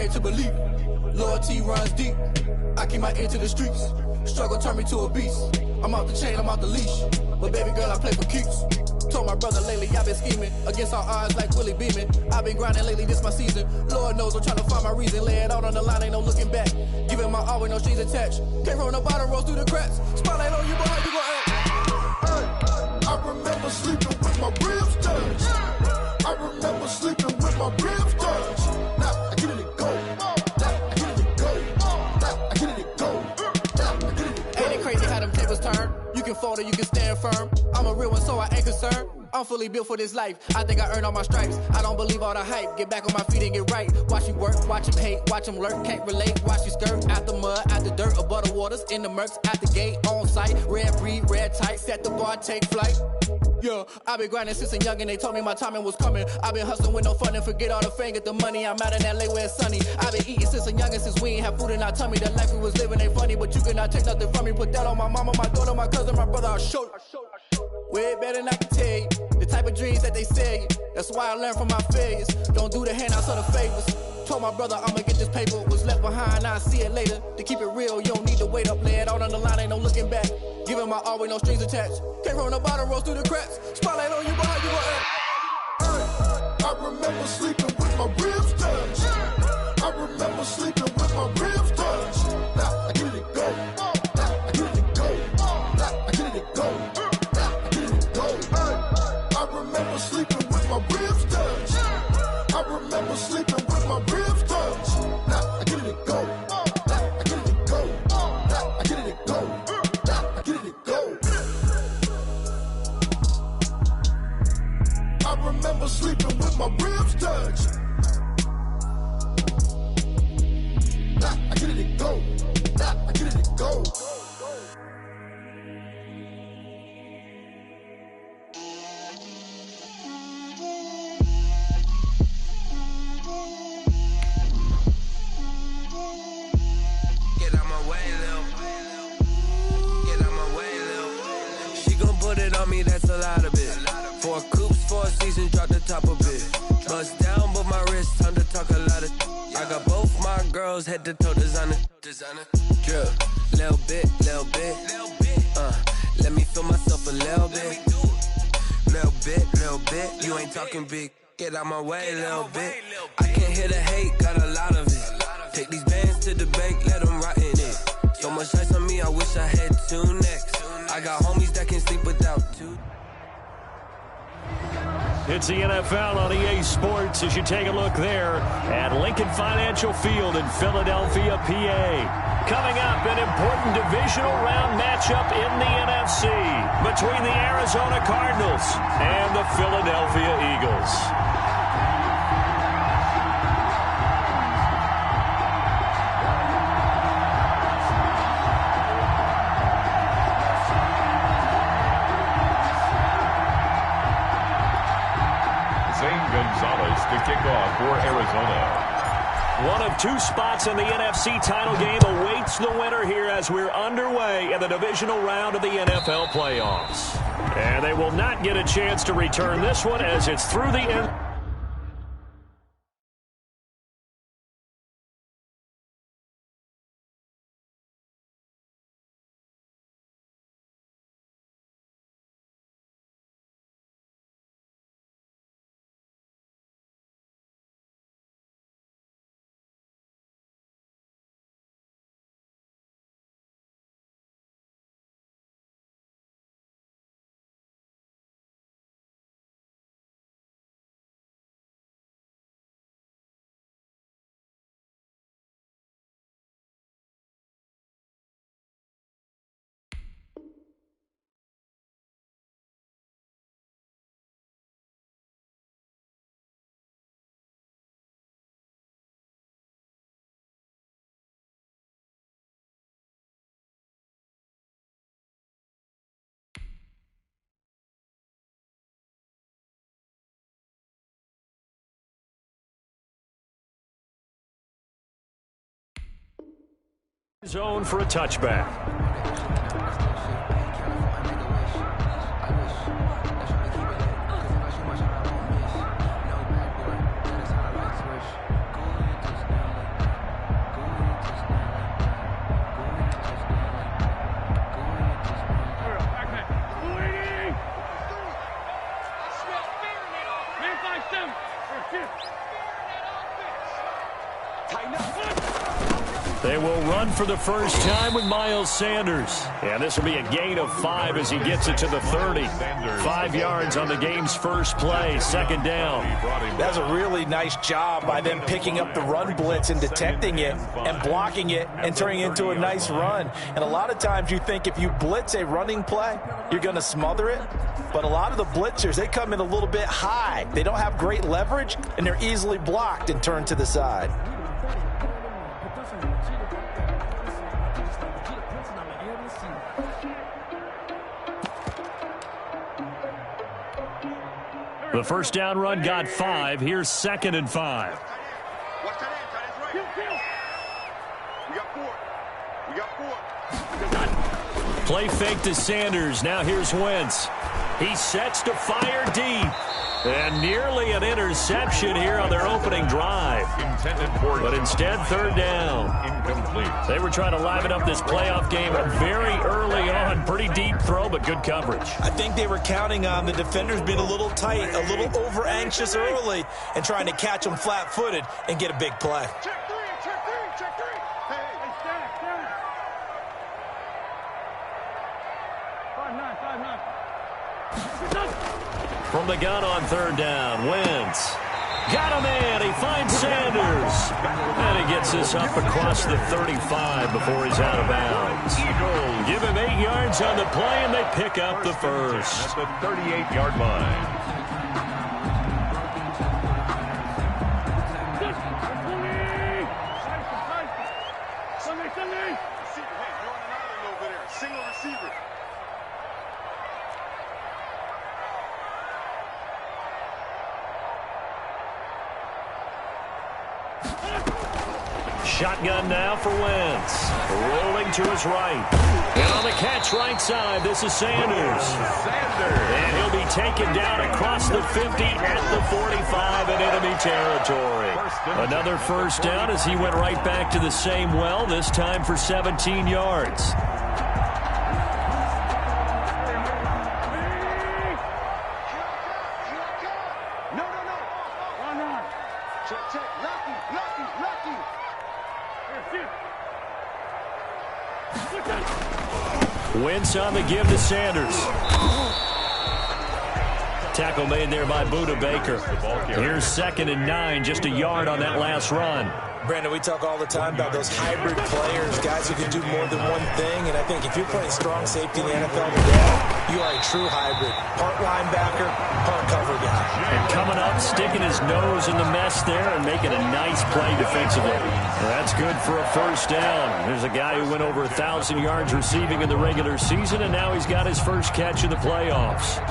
married to belief. Loyalty runs deep. I keep my ear to the streets. Struggle turned me to a beast. I'm off the chain, I'm off the leash. But baby girl, I play for keeps. Told my brother lately, I've been scheming. Against all odds like Willie Beeman. I've been grinding lately, this my season. Lord knows I'm trying to find my reason. Lay it out on the line, ain't no looking back. Giving my all with no strings attached. Came from the bottom, rose through the cracks. Spotlight on you, boy, how you gon' act? I remember sleeping with my ribs touched. I remember sleeping with my ribs touched. Now I get it go. Now I get it go. Now I get it go. Now I get it go. Ain't it crazy how them tables turn? You can fold or you can stand firm. I'm a real one, so I ain't concerned. I'm fully built for this life. I think I earned all my stripes. I don't believe all the hype. Get back on my feet and get right. Watch you work, watch him hate, watch him lurk. Can't relate, watch you skirt. Out the mud, out the dirt, above the waters, in the murks, at the gate, on site. Red breed, red tight, set the bar, take flight. Yeah, I've been grinding since a youngin', they told me my timing was coming. I've been hustling with no fun and forget all the fame, get the money. I'm out in LA where it's sunny. I've been eating since a youngin', since we ain't have food in our tummy. The life we was living ain't funny, but you cannot take nothing from me. Put that on my mama, my daughter, my cousin, my brother, I'll show you. Way better than I can tell you. The type of dreams that they sell you. That's why I learned from my failures. Don't do the handouts or the favors. Told my brother I'ma get this paper. Was left behind, I'll see it later. To keep it real, you don't need to wait up. Lay it out on the line, ain't no looking back. Giving my all with no strings attached. Came from the bottom, rose through the cracks. Spotlight on you, boy, how you gon' act? I remember sleeping with my ribs touched. I remember sleeping with my ribs touched. Now I get it go. Now I get it go. Now I get it go. Now I get it go. I remember sleeping with my ribs touched. I remember sleeping with my ribs touched. Now I get it go. Now I get it go. Now I get it go. Now I get it go. I remember sleeping with my ribs touched. Now I get it go. Now I get it go. Get out my way, Lil. Get out my way, Lil. She gon' put it on me, that's a lot of it. 4 coops, 4 seasons, drop the top a bit. Bust down, but my wrist, time to talk a lot of. I got both my girls, head to toe designer. Drip, little bit, little bit. Let me feel myself a little bit. Little bit. You ain't talking big. Get out my way, little bit. I can't hear the hate, got a lot of it. Take these bands to the bank, let them rot in it. So much ice on me, I wish I had 2 necks. I got homies that can sleep without 2. It's the NFL on EA Sports as you take a look there at Lincoln Financial Field in Philadelphia, PA. Coming up, an important divisional round matchup in the NFC between the Arizona Cardinals and the Philadelphia Eagles. Gonzalez to kick off for Arizona. One of 2 spots in the NFC title game awaits the winner here as we're underway in the divisional round of the NFL playoffs. And they will not get a chance to return this one as it's through the end. Zone for a touchback. They will run for the first time with Miles Sanders. And this will be a gain of 5 as he gets it to the 30. 5 yards on the game's first play, second down. That's a really nice job by them picking up the run blitz and detecting it and blocking it and turning it into a nice run. And a lot of times you think if you blitz a running play, you're going to smother it. But a lot of the blitzers, they come in a little bit high. They don't have great leverage, and they're easily blocked and turned to the side. The first down run got 5. Here's 2nd and 5. Watch that end, tight ends right. We got 4. Play fake to Sanders. Now here's Wentz. He sets to fire deep. And nearly an interception here on their opening drive. But instead, 3rd down. Incomplete. They were trying to liven up this playoff game very early on. Pretty deep throw, but good coverage. I think they were counting on the defenders being a little tight, a little over-anxious early, and trying to catch them flat-footed and get a big play. Check 3, check 3, check 3. Hey, stack. 5-9. From the gun on 3rd down, Wentz. Got him in. He finds Sanders. And he gets this up across the 35 before he's out of bounds. Give him 8 yards on the play, and they pick up the first. At the 38-yard line. Single receiver. Shotgun now for Wentz. Rolling to his right. And on the catch right side, this is Sanders. And he'll be taken down across the 50 at the 45 in enemy territory. Another first down as he went right back to the same well, this time for 17 yards. Wentz on the give to Sanders. Tackle made there by Buda Baker. Here's 2nd and 9, just a yard on that last run. Brandon, we talk all the time about those hybrid players, guys who can do more than one thing. And I think if you're playing strong safety in the NFL today, you are a true hybrid. Part linebacker, part cover guy. And coming up, sticking his nose in the mess there and making a nice play defensively. That's good for a first down. There's a guy who went over 1,000 yards receiving in the regular season, and now he's got his first catch in the playoffs.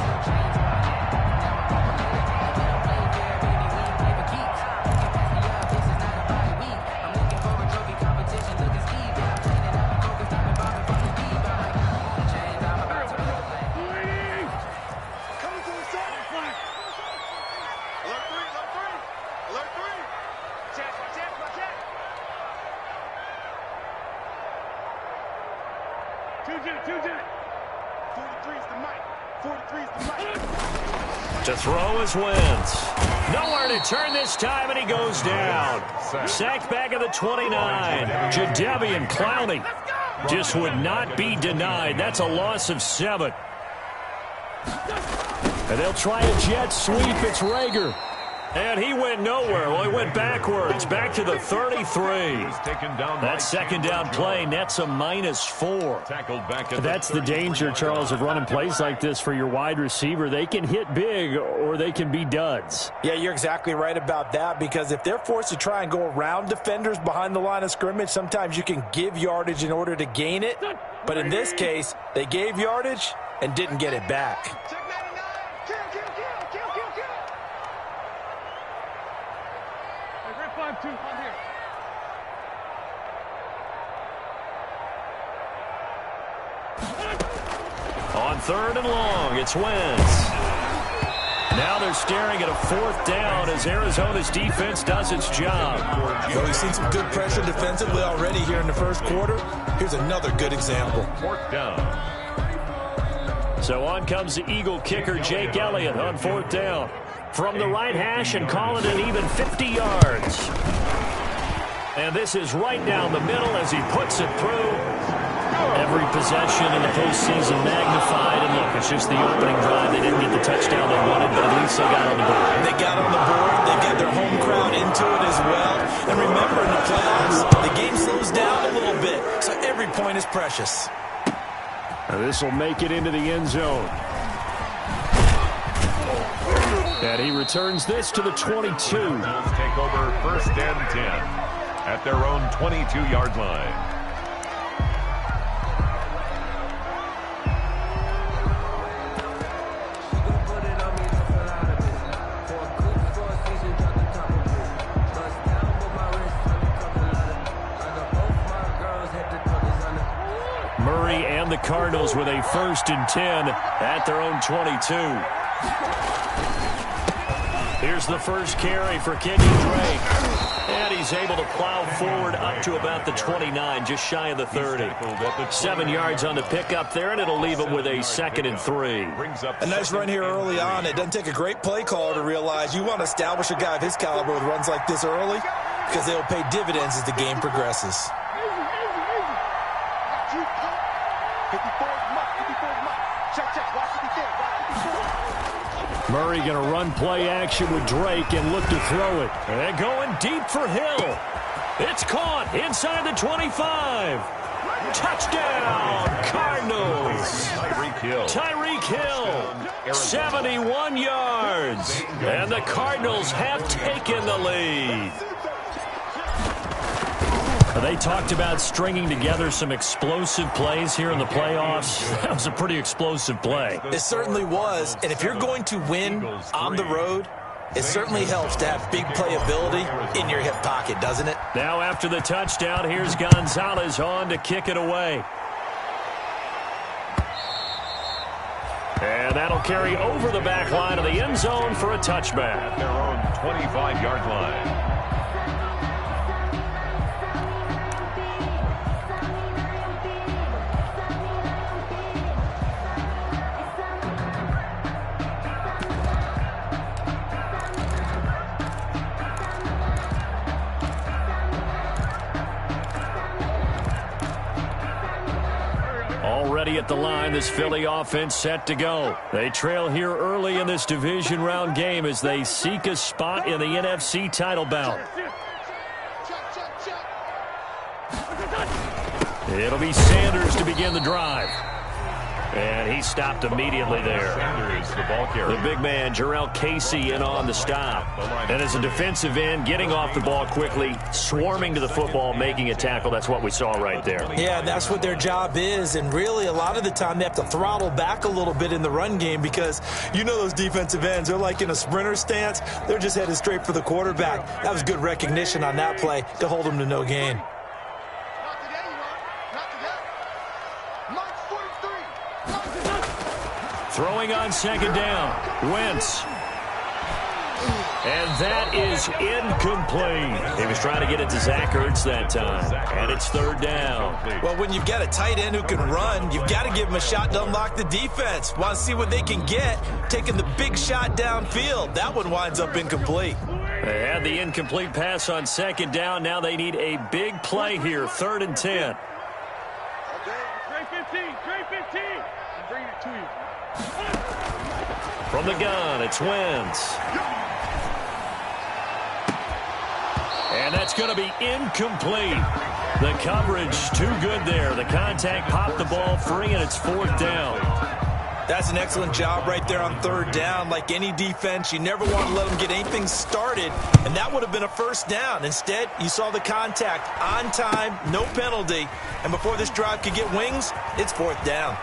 To throw is Wentz. Nowhere to turn this time, and he goes down. Sacked back at the 29. Jadeveon Clowney just would not be denied. That's a loss of 7. And they'll try a jet sweep. It's Rager. And he went nowhere. Well, he went backwards, back to the 33. That second down play nets a -4. That's the danger, Charles, of running plays like this for your wide receiver. They can hit big or they can be duds. Yeah, you're exactly right about that, because if they're forced to try and go around defenders behind the line of scrimmage, sometimes you can give yardage in order to gain it. But in this case, they gave yardage and didn't get it back. On 3rd and long, it's Wentz. Now they're staring at a 4th down as Arizona's defense does its job. Well, we've seen some good pressure defensively already here in the first quarter. Here's another good example. 4th down. So on comes the Eagle kicker, Jake Elliott, on 4th down. From the right hash and call it an even 50 yards. And this is right down the middle as he puts it through. Every possession in the postseason magnified. And look, it's just the opening drive. They didn't get the touchdown they wanted, but at least they got on the board. They got on the board. They got their home crowd into it as well. And remember, in the playoffs, the game slows down a little bit, so every point is precious. This will make it into the end zone. And he returns this to the 22. Take over 1st and 10 at their own 22-yard line. Murray and the Cardinals with a 1st and 10 at their own 22. Here's the first carry for Kenyon Drake. And he's able to plow forward up to about the 29, just shy of the 30. 7 yards on the pickup there, and it'll leave him with a 2nd and 3. A nice run here early on. It doesn't take a great play caller to realize you want to establish a guy of his caliber with runs like this early because they'll pay dividends as the game progresses. Murray going to run play action with Drake and look to throw it. And going deep for Hill. It's caught inside the 25. Touchdown, Cardinals. Tyreek Hill, 71 yards. And the Cardinals have taken the lead. They talked about stringing together some explosive plays here in the playoffs. That was a pretty explosive play. It certainly was. And if you're going to win on the road, it certainly helps to have big playability in your hip pocket, doesn't it? Now after the touchdown, here's Gonzalez on to kick it away. And that'll carry over the back line of the end zone for a touchback. Their own 25-yard line. Already at the line, this Philly offense set to go. They trail here early in this division round game as they seek a spot in the NFC title bout. It'll be Sanders to begin the drive. And he stopped immediately there. Sanders, the ball carrier. The big man, Jarrell Casey, in on the stop. And as a defensive end, getting off the ball quickly, swarming to the football, making a tackle. That's what we saw right there. Yeah, that's what their job is. And really, a lot of the time, they have to throttle back a little bit in the run game because you know those defensive ends, they're like in a sprinter stance. They're just headed straight for the quarterback. That was good recognition on that play to hold them to no gain. Throwing on second down, Wentz. And that is incomplete. He was trying to get it to Zach Ertz that time. And it's third down. Well, when you've got a tight end who can run, you've got to give him a shot to unlock the defense. Want to see what they can get, taking the big shot downfield. That one winds up incomplete. They had the incomplete pass on second down. Now they need a big play here, 3rd and 10. Trey 15. I'm bringing it to you. From the gun, it's Wentz. And that's going to be incomplete. The coverage too good there. The contact popped the ball free, and it's 4th down. That's an excellent job right there on 3rd down. Like any defense, you never want to let them get anything started, and that would have been a 1st down. Instead, you saw the contact on time, no penalty, and before this drive could get wings, it's 4th down.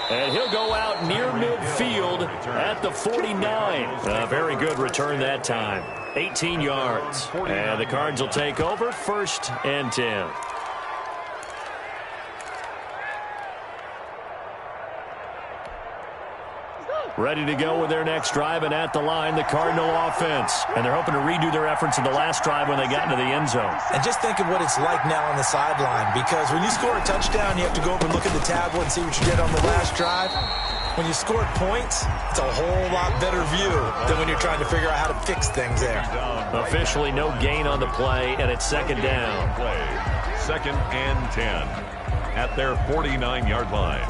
And he'll go out near midfield at the 49. A very good return that time. 18 yards. And the Cards will take over, 1st and 10. Ready to go with their next drive, and at the line, the Cardinal offense. And they're hoping to redo their efforts in the last drive when they got into the end zone. And just think of what it's like now on the sideline, because when you score a touchdown, you have to go over and look at the tablet and see what you did on the last drive. When you scored points, it's a whole lot better view than when you're trying to figure out how to fix things there. Officially no gain on the play, and it's second down. Second and 10 at their 49-yard line.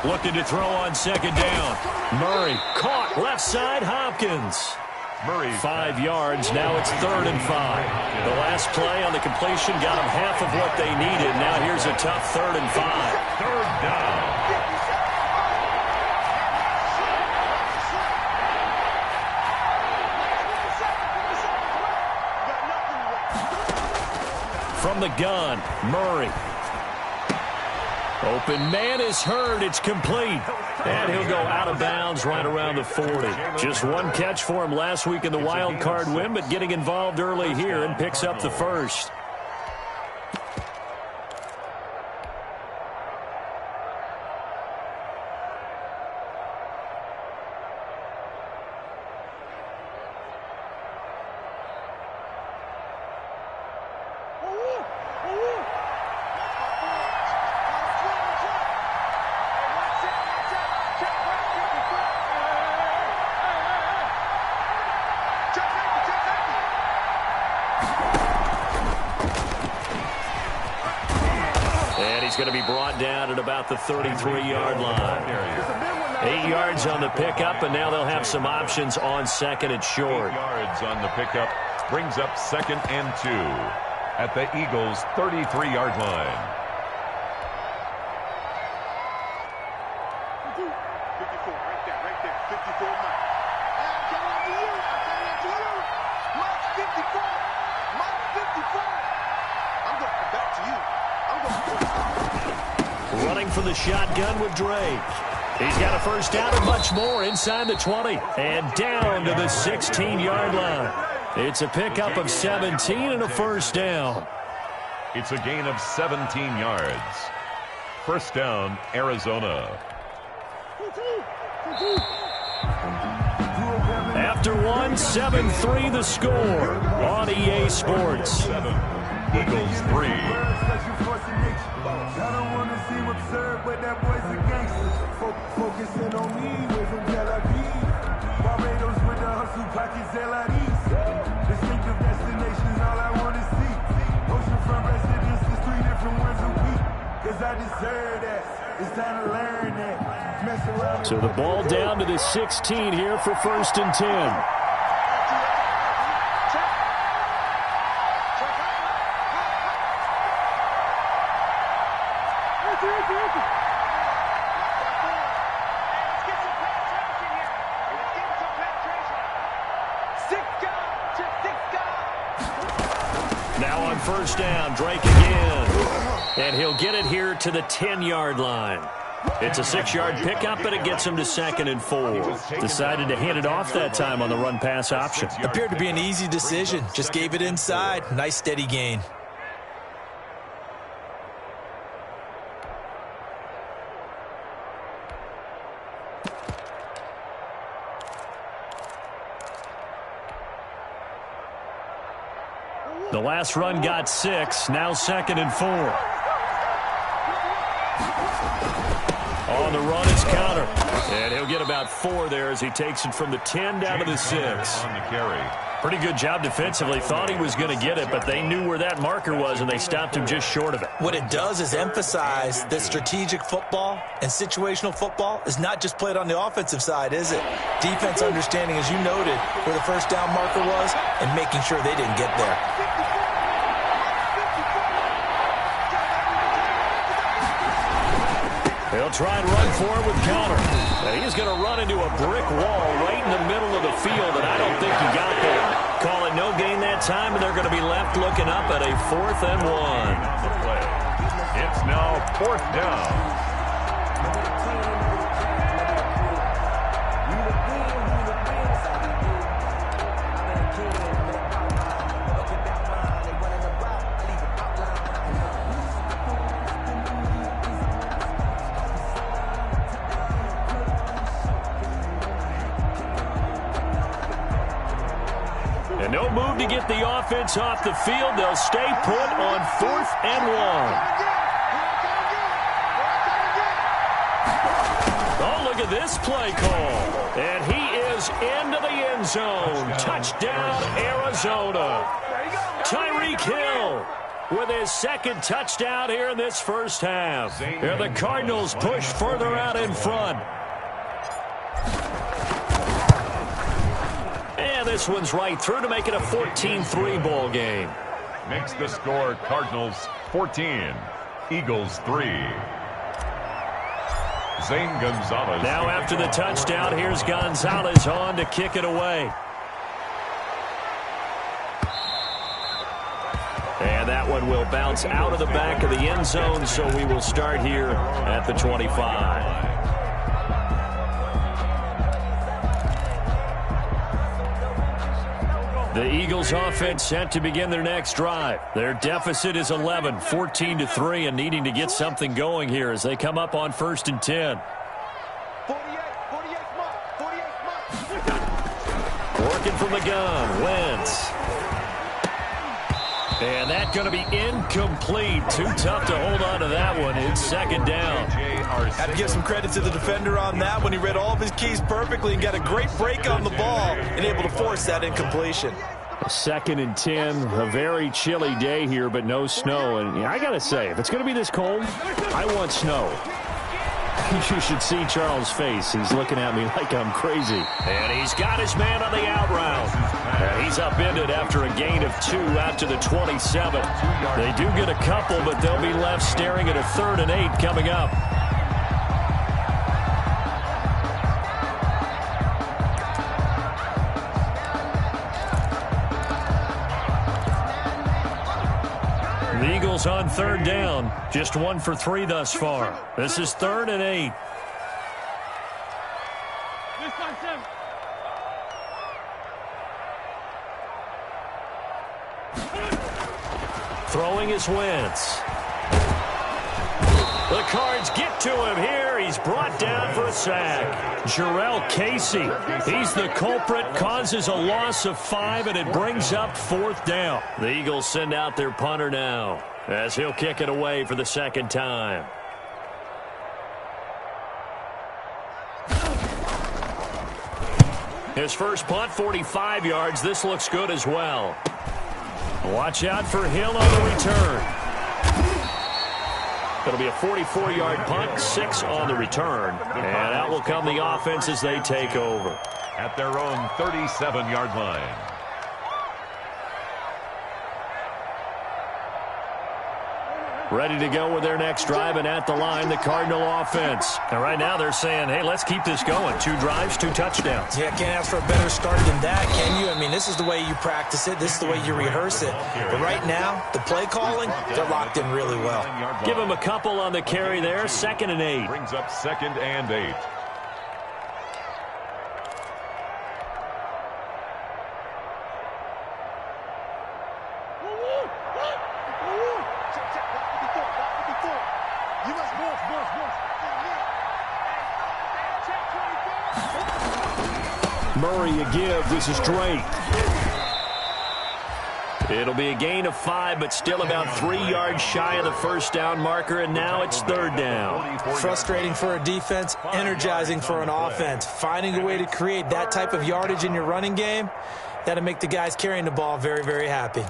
Looking to throw on second down. Murray caught left side. Hopkins. Murray 5 yards. Now it's 3rd and 5. The last play on the completion got them half of what they needed. Now here's a tough 3rd and 5. Third down. From the gun, Murray. Open man is heard. It's complete. And he'll go out of bounds right around the 40. Just one catch for him last week in the wild card win, but getting involved early here and picks up the first. He's going to be brought down at about the 33-yard line. 8 yards on the pickup, and now they'll have some options on second and short. 8 yards on the pickup brings up second and 2 at the Eagles' 33-yard line. 54, right there, 54 Mike. Mike 54. Mike 54. I'm going to come back to you. Running for the shotgun with Drake. He's got a first down and much more inside the 20 and down to the 16-yard line. It's a pickup of 17 and a first down. It's a gain of 17 yards. First down, Arizona. After one, 7-3 the score on EA Sports. Eagles 3. I don't want to seem absurd, but that boy's a gangster. Focusing on me, way from Tel Aviv. Barbados with the hustle, pockets LIDs. Distinctive destinations, all I want to see. Oceanfront residences, 3 different ones a week. Cause I deserve that. It's time to learn that. Mess around. So the ball down to the 16 here for 1st and 10. Now on first down, Drake again. And he'll get it here to the 10-yard line. It's a 6-yard pickup, but it gets him to 2nd and 4. Decided to hand it off that time on the run-pass option. Appeared to be an easy decision. Just gave it inside. Nice steady gain. The last run got 6, now 2nd and 4. On the run, it's counter. And he'll get about 4 there as he takes it from the 10 down to the 6. On the carry. Pretty good job defensively. Thought he was going to get it, but they knew where that marker was, and they stopped him just short of it. What it does is emphasize that strategic football and situational football is not just played on the offensive side, is it? Defense understanding, as you noted, where the first down marker was and making sure they didn't get there. He'll try and run for it with counter. And he's going to run into a brick wall right in the middle of the field, and I don't think he got there. Call it no gain that time, and they're going to be left looking up at a 4th and 1. It's now 4th down. And no move to get the offense off the field. They'll stay put on 4th and 1. Oh, look at this play call. And he is into the end zone. Touchdown, Arizona. Tyreek Hill with his second touchdown here in this first half. And the Cardinals push further out in front. And this one's right through to make it a 14-3 ball game. Makes the score Cardinals 14, Eagles 3. Zane Gonzalez. Now after the touchdown, here's Gonzalez on to kick it away. And that one will bounce out of the back of the end zone, so we will start here at the 25. The Eagles offense set to begin their next drive. Their deficit is 11, 14-3, and needing to get something going here as they come up on 1st and 10. 48 months. Working from the gun, Wentz. And that's going to be incomplete. Too tough to hold on to that one. It's 2nd down. Had to give some credit to the defender on that when he read all of his keys perfectly and got a great break on the ball and able to force that incompletion. 2nd and 10, a very chilly day here, but no snow. And I got to say, if it's going to be this cold, I want snow. You should see Charles' face. He's looking at me like I'm crazy. And he's got his man on the out route. And he's upended after a gain of 2 out to the 27. They do get a couple, but they'll be left staring at a 3rd and 8 coming up. The Eagles on 3rd down. Just 1 for 3 thus far. This is 3rd and 8. Throwing is Wentz. The Cards get to him here. He's brought down for a sack. Jarrell Casey. He's the culprit. Causes a loss of 5, and it brings up 4th down. The Eagles send out their punter now as he'll kick it away for the 2nd time. His first punt, 45 yards. This looks good as well. Watch out for Hill on the return. It'll be a 44-yard punt, 6 on the return. And out will come the offense as they take over. At their own 37-yard line. Ready to go with their next drive, and at the line, the Cardinal offense. And right now they're saying, hey, let's keep this going. 2 drives, 2 touchdowns. Yeah, can't ask for a better start than that, can you? I mean, this is the way you practice it. This is the way you rehearse it. But right now, the play calling, they're locked in really well. Give him a couple on the carry there. 2nd and 8. Brings up 2nd and 8. Murray a give. This is Drake. It'll be a gain of 5, but still about 3 yards shy of the 1st down marker, and now it's 3rd down. Frustrating for a defense, energizing for an offense. Finding a way to create that type of yardage in your running game, that'll make the guys carrying the ball very, very happy.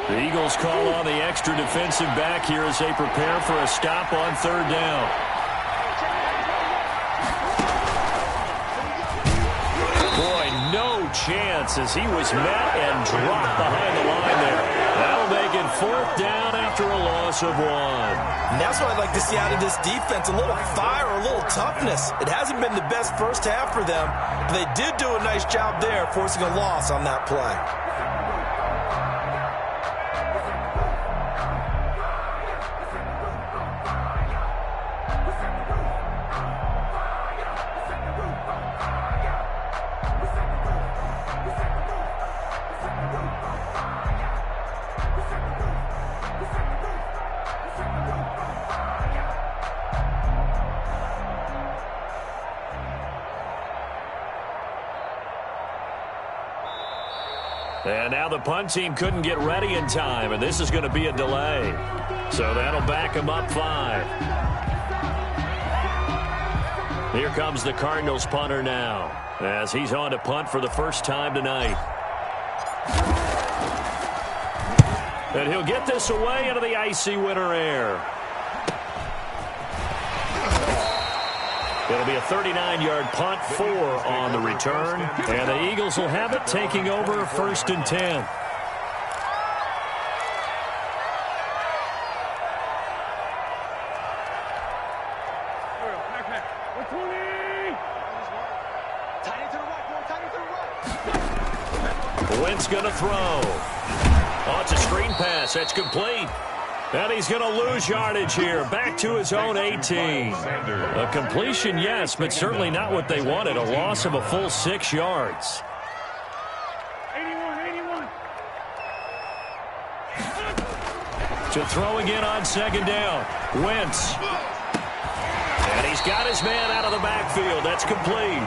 The Eagles call on the extra defensive back here as they prepare for a stop on 3rd down. Boy, no chance as he was met and dropped behind the line there. That'll make it 4th down after a loss of 1. And that's what I'd like to see out of this defense, a little fire, a little toughness. It hasn't been the best first half for them, but they did do a nice job there forcing a loss on that play. And now the punt team couldn't get ready in time, and this is going to be a delay. So that'll back them up 5. Here comes the Cardinals punter now, as he's on to punt for the first time tonight. And he'll get this away into the icy winter air. It'll be a 39-yard punt, 4 on the return. And the Eagles will have it, taking over 1st and 10. Wentz going to throw. Oh, it's a screen pass. That's complete. And he's going to lose yardage here. Back to his own 18. A completion, yes, but certainly not what they wanted. A loss of a full 6 yards. 81. To throw again on 2nd down. Wentz. And he's got his man out of the backfield. That's complete.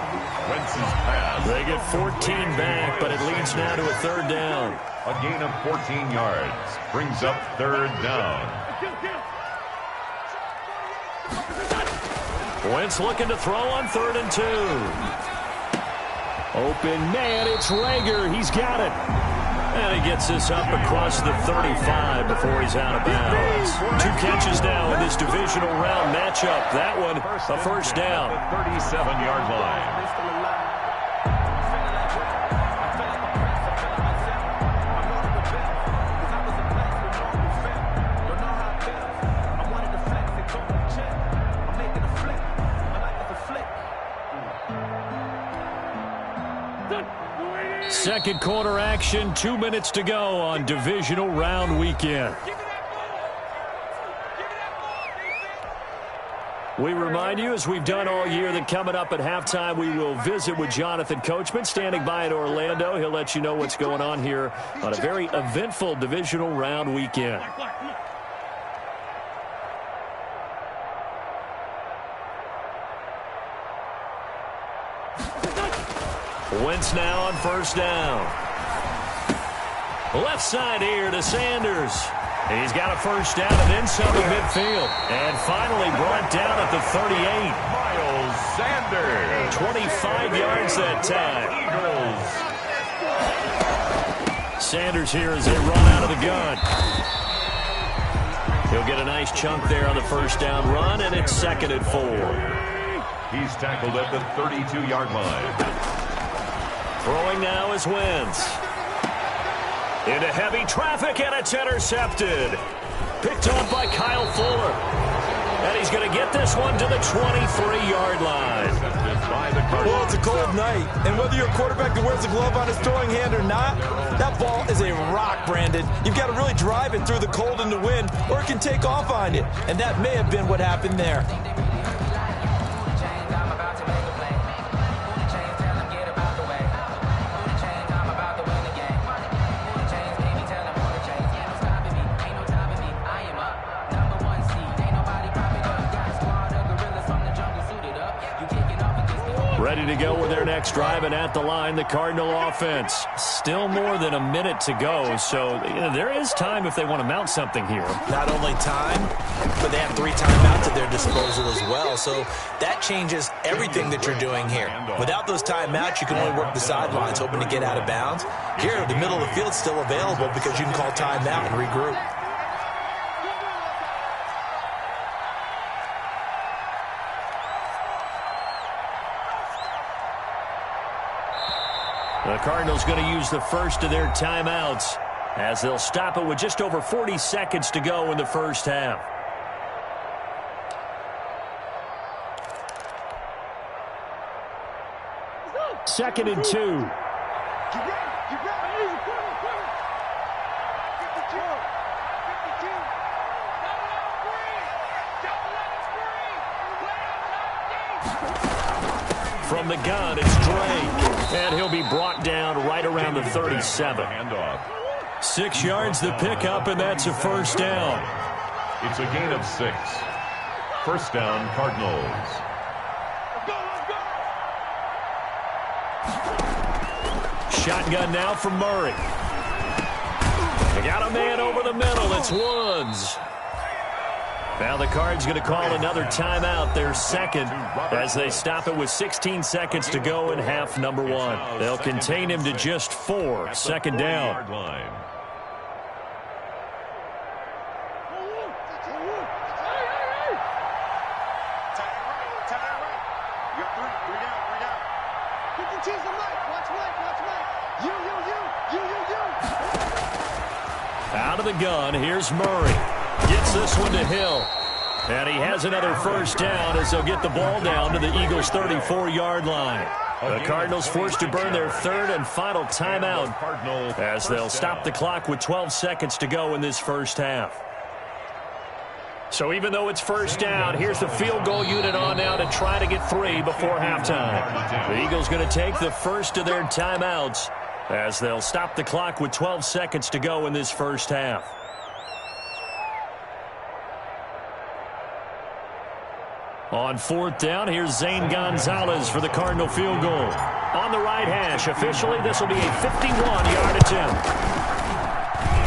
Wentz's pass. They get 14 back, but it leads now to a 3rd down. A gain of 14 yards. Brings up 3rd down. Wentz looking to throw on 3rd and 2. Open man, it's Rager. He's got it. And he gets this up across the 35 before he's out of bounds. 2 catches now in this divisional round matchup. That one, a 1st down. The 37-yard line. Second quarter action, 2 minutes to go on divisional round weekend. We remind you, as we've done all year, that coming up at halftime, we will visit with Jonathan Coachman, standing by in Orlando. He'll let you know what's going on here on a very eventful divisional round weekend. Wentz now on 1st down. Left side here to Sanders. He's got a 1st down and then some at midfield. And finally brought down at the 38. Miles Sanders. 25 yards that time. Eagles. Sanders here as they run out of the gun. He'll get a nice chunk there on the 1st down run, and it's 2nd and 4. He's tackled at the 32-yard line. Throwing now is Wentz. Into heavy traffic, and it's intercepted. Picked off by Kyle Fuller. And he's going to get this one to the 23-yard line. Well, it's a cold night, and whether you're a quarterback that wears a glove on his throwing hand or not, that ball is a rock, Brandon. You've got to really drive it through the cold and the wind, or it can take off on you. And that may have been what happened there. Ready to go with their next drive, and at the line, the Cardinal offense. Still more than a minute to go, so there is time if they want to mount something here. Not only time, but they have 3 timeouts at their disposal as well, so that changes everything that you're doing here. Without those timeouts, you can only work the sidelines, hoping to get out of bounds. Here, the middle of the field's still available because you can call timeout and regroup. The Cardinals going to use the first of their timeouts as they'll stop it with just over 40 seconds to go in the 1st half. Second and 2. From the gun, it's Drake. And he'll be brought down right around the 37. 6 yards the pickup, and that's a 1st down. It's a gain of 6. 1st down, Cardinals. Shotgun now from Murray. Got a man over the middle. It's Woods. Now the Cards going to call another timeout, their second, as they stop it with 16 seconds to go in half number 1. They'll contain him to just 4. Second down. Out of the gun, here's Murray. Gets this one to Hill. And he has another first down as they'll get the ball down to the Eagles' 34-yard line. The Cardinals forced to burn their third and final timeout as they'll stop the clock with 12 seconds to go in this first half. So even though it's first down, here's the field goal unit on now to try to get 3 before halftime. The Eagles going to take the first of their timeouts as they'll stop the clock with 12 seconds to go in this first half. On fourth down, here's Zane Gonzalez for the Cardinal field goal. On the right hash, officially this will be a 51-yard attempt.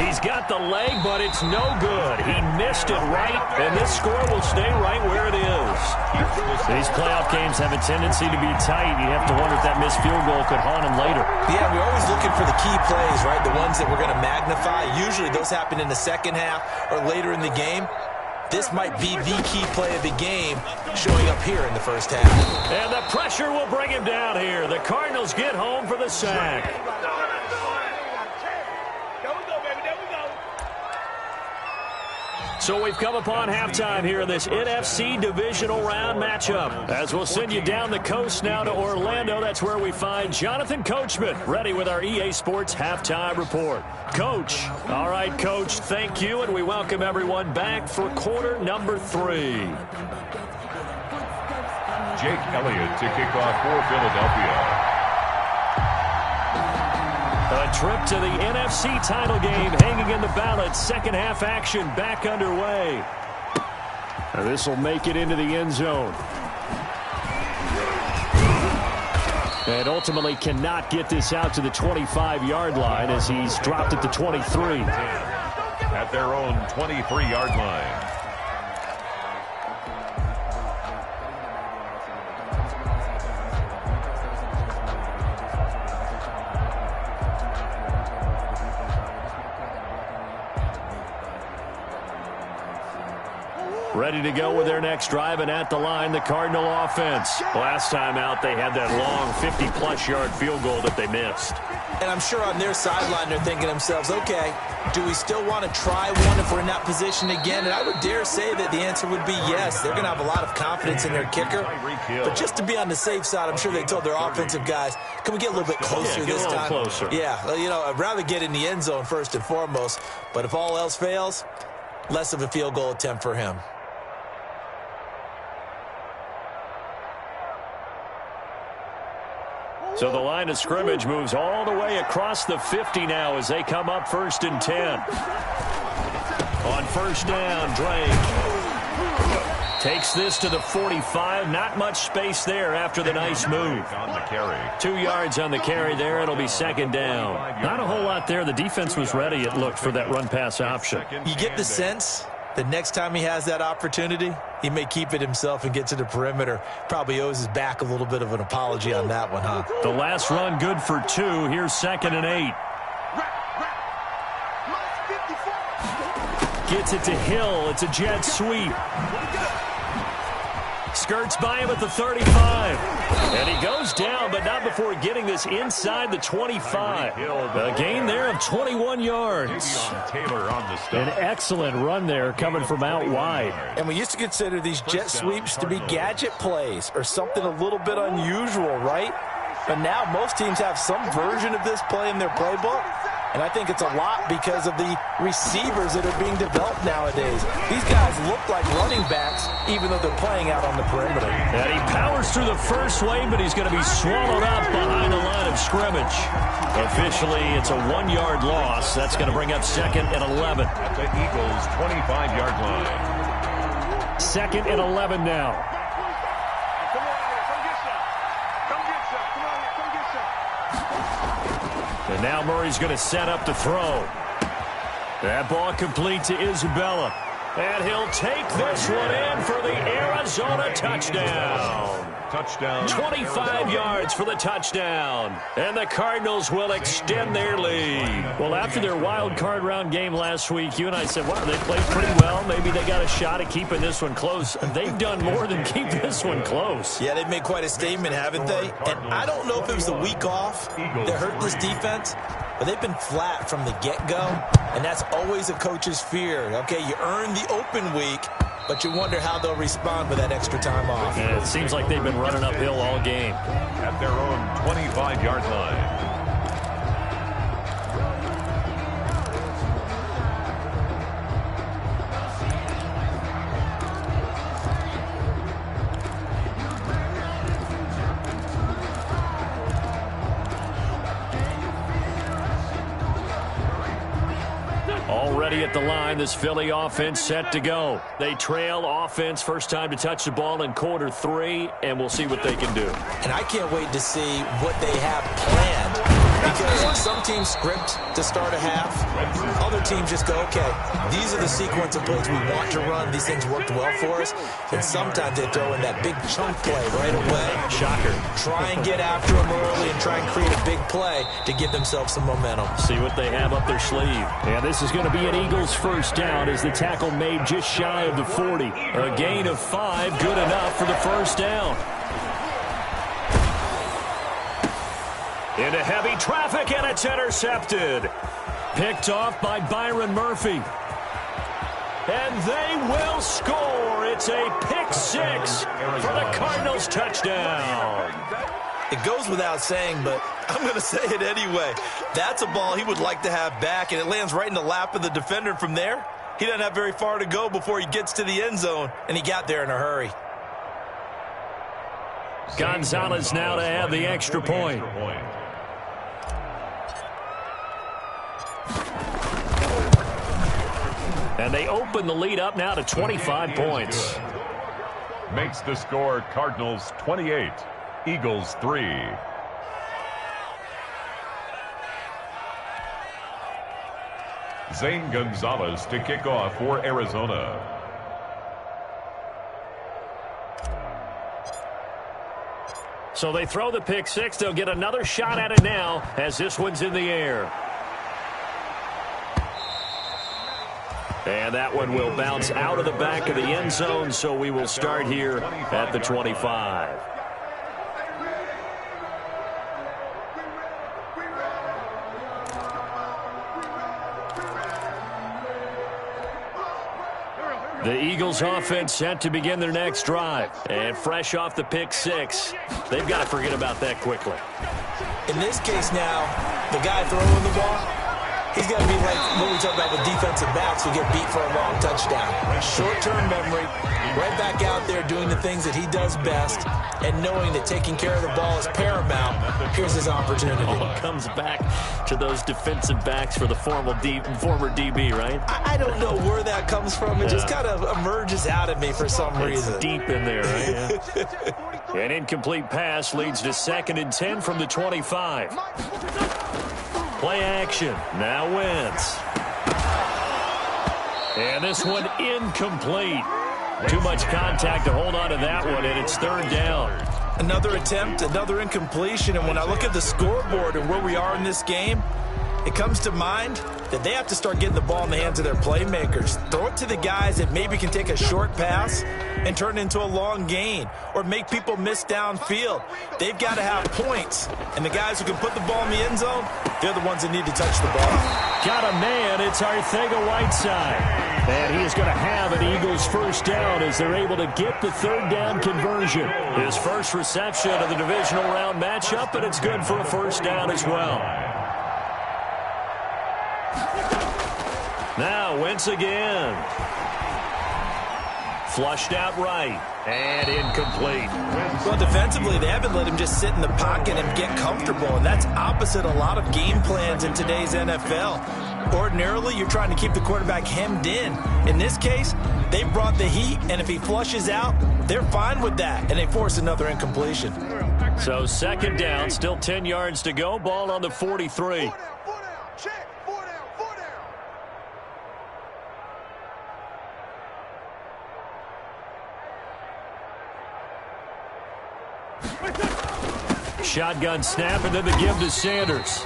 He's got the leg, but it's no good. He missed it right, and this score will stay right where it is. These playoff games have a tendency to be tight. You have to wonder if that missed field goal could haunt him later. Yeah, we're always looking for the key plays, right? The ones that we're going to magnify. Usually those happen in the second half or later in the game. This might be the key play of the game showing up here in the first half. And the pressure will bring him down here. The Cardinals get home for the sack. So we've come upon halftime here in this NFC divisional round matchup. As we'll send you down the coast now to Orlando, that's where we find Jonathan Coachman ready with our EA Sports halftime report. Coach. All right, Coach, thank you, and we welcome everyone back for quarter number 3. Jake Elliott to kick off for Philadelphia. A trip to the NFC title game hanging in the balance. Second half action back underway. This will make it into the end zone. And ultimately cannot get this out to the 25-yard line as he's dropped at the 23. At their own 23-yard line. Ready to go with their next drive, and at the line, the Cardinal offense. Last time out, they had that long 50-plus yard field goal that they missed. And I'm sure on their sideline, they're thinking to themselves, okay, do we still want to try one if we're in that position again? And I would dare say that the answer would be yes. They're going to have a lot of confidence in their kicker. But just to be on the safe side, I'm sure they told their offensive guys, can we get a little bit closer this time? Closer. Yeah, you know, I'd rather get in the end zone first and foremost. But if all else fails, less of a field goal attempt for him. So the line of scrimmage moves all the way across the 50 now as they come up 1st and 10. On first down, Drake takes this to the 45. Not much space there after the nice move. 2 yards on the carry there. It'll be second down. Not a whole lot there. The defense was ready, it looked, for that run-pass option. You get the sense the next time he has that opportunity, he may keep it himself and get to the perimeter. Probably owes his back a little bit of an apology on that one, huh? The last run good for 2. Here's 2nd and 8. Gets it to Hill. It's a jet sweep. Skirts by him at the 35. And he goes down, but not before getting this inside the 25. A gain there of 21 yards. An excellent run there coming from out wide. And we used to consider these jet sweeps to be gadget plays or something a little bit unusual, right? But now most teams have some version of this play in their playbook. And I think it's a lot because of the receivers that are being developed nowadays. These guys look like running backs, even though they're playing out on the perimeter. And he powers through the first wave, but he's going to be swallowed up behind the line of scrimmage. Officially, it's a 1-yard loss. That's going to bring up 2nd and 11. At the Eagles' 25-yard line. 2nd and 11 now. And now Murray's going to set up to throw. That ball complete to Isabella. And he'll take this one in for the Arizona touchdown. Touchdown. 25 yards for the touchdown. And the Cardinals will extend their lead. Well, after their wild card round game last week, you and I said, wow, they played pretty well. Maybe they got a shot at keeping this one close. They've done more than keep this one close. Yeah, they've made quite a statement, haven't they? And I don't know if it was the week off that hurt this defense, but they've been flat from the get-go, and that's always a coach's fear. Okay, you earn the open week, but you wonder how they'll respond with that extra time off. And it seems like they've been running uphill all game. At their own 25-yard line. Already at the line, this Philly offense set to go. They trail offense, first time to touch the ball in quarter 3, and we'll see what they can do. And I can't wait to see what they have planned, because some teams script to start a half. Other teams just go, okay, these are the sequence of plays we want to run. These things worked well for us. And sometimes they throw in that big chunk play right away. Shocker. Try and get after them early and try and create a big play to give themselves some momentum. See what they have up their sleeve. And this is going to be an Eagles first down as the tackle made just shy of the 40. A gain of 5, good enough for the first down. Into heavy traffic, and it's intercepted. Picked off by Byron Murphy. And they will score. It's a pick 6 for the Cardinals touchdown. It goes without saying, but I'm going to say it anyway. That's a ball he would like to have back, and it lands right in the lap of the defender. From there, he doesn't have very far to go before he gets to the end zone, and he got there in a hurry. Gonzalez now to have the extra point. And they open the lead up now to 25 points. Makes the score Cardinals 28, Eagles 3. Zane Gonzalez to kick off for Arizona. So they throw the pick 6. They'll get another shot at it now as this one's in the air. And that one will bounce out of the back of the end zone, so we will start here at the 25. The Eagles offense set to begin their next drive. And fresh off the pick 6, they've got to forget about that quickly. In this case now, the guy throwing the ball, he's got to be like what we talk about with defensive backs who get beat for a long touchdown. Short-term memory, right back out there doing the things that he does best, and knowing that taking care of the ball is paramount. Here's his opportunity. All comes back to those defensive backs for the former DB, right? I don't know where that comes from. It just kind of emerges out of me for some reason. It's deep in there, right? Yeah. An incomplete pass leads to 2nd and 10 from the 25. Play action. Now Wentz. And this one incomplete. Too much contact to hold on to that one, and it's 3rd down. Another attempt, another incompletion, and when I look at the scoreboard and where we are in this game, it comes to mind that they have to start getting the ball in the hands of their playmakers. Throw it to the guys that maybe can take a short pass and turn it into a long gain or make people miss downfield. They've got to have points, and the guys who can put the ball in the end zone, they're the ones that need to touch the ball. Got a man. It's Arcega-Whiteside. And he is going to have an Eagles first down as they're able to get the 3rd down conversion. His first reception of the divisional round matchup, and it's good for a first down as well. Now Wentz again. Flushed out right. And incomplete. Well, defensively, they haven't let him just sit in the pocket and get comfortable, and that's opposite a lot of game plans in today's NFL. Ordinarily, you're trying to keep the quarterback hemmed in. In this case, they brought the heat, and if he flushes out, they're fine with that, and they force another incompletion. So 2nd down, still 10 yards to go. Ball on the 43. Shotgun snap, and then the give to Sanders.